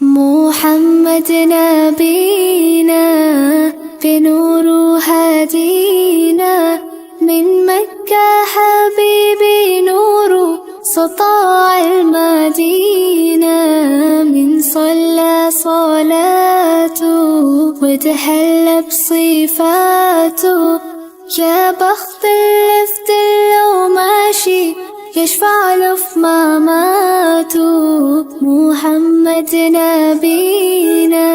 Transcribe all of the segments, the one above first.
محمد نبينا بنور هدينا، من مكة حبيبي نور سطاع المدينة، من صلى صلاته وتهلى بصفاته، يا بخت اللي في دله ماشي يشفع له في مماته. محمد نبينا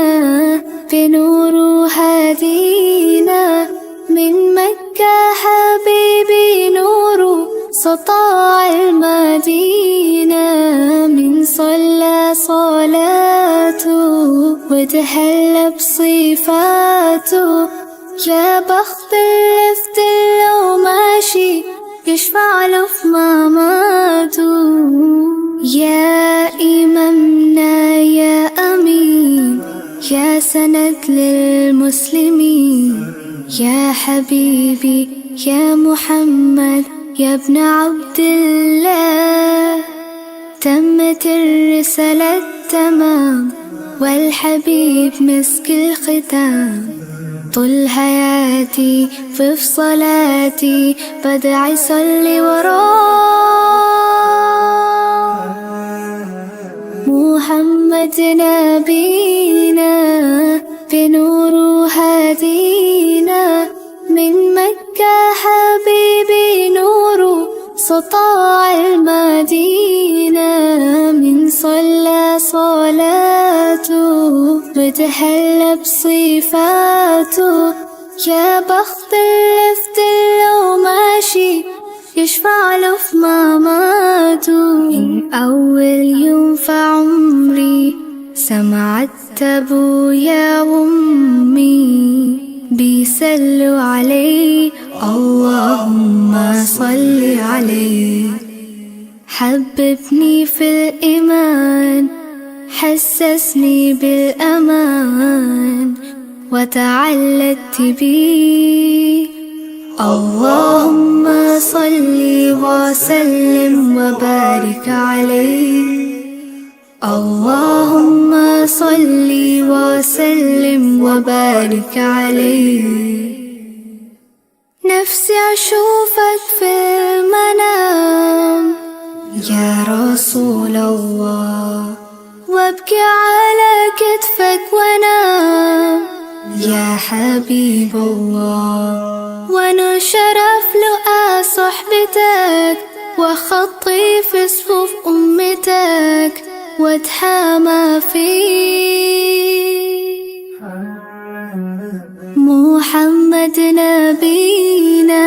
بنور هدينا، من مكة حبيبي نور سطاع المدينة، من صلى صلاته وتهلى بصفاته، يا بخت اللي في دله ماشي يشفع له في مماته. يا إمامنا يا أمين، يا سند للمسلمين، يا حبيبي يا محمد يا ابن عبد الله، تمت الرسالة تمام والحبيب مسك الختام، طول حياتي في صلاتي بدعي صلي وراه. محمد نبينا بنور هدينا، من مكة حبيبي نور سطاع المدينة، من صلى صلاته وتهلى بصفاته، يا بخت اللي في دله ماشي يشفع له في مماته. من أول يوم في عمري سمعت أبويا وأمي بيسلوا عليه اللهم صل عليه، حببني في الإيمان حسسني بالأمان وتعلقت بيه، اللهم صل وسلم وبارك عليه، اللهم صل وسلم وبارك عليه. نفسي أشوفك في المنام يا رسول الله، وابكي على كتفك وانام يا حبيب الله، وانا شرف لقى صحبتك وخطي في صفوف أمتك واتحامى فيك. محمد نبينا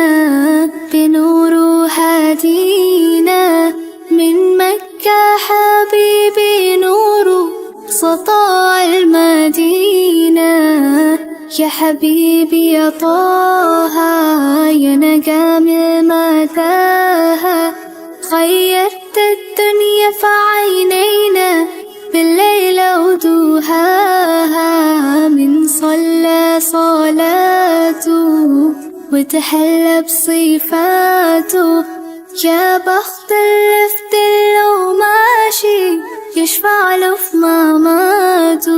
بنور هدينا، من مكة حبيبي نور سطاع المدينة، يا حبيبي يا طه يا نجم المتاهة، خيرت الدنيا في عينينا بالليل ودوهاها، من صلى صلاته وتحلى بصفاته، يا بخت اللي في دله ماشي يشفع له في مماته.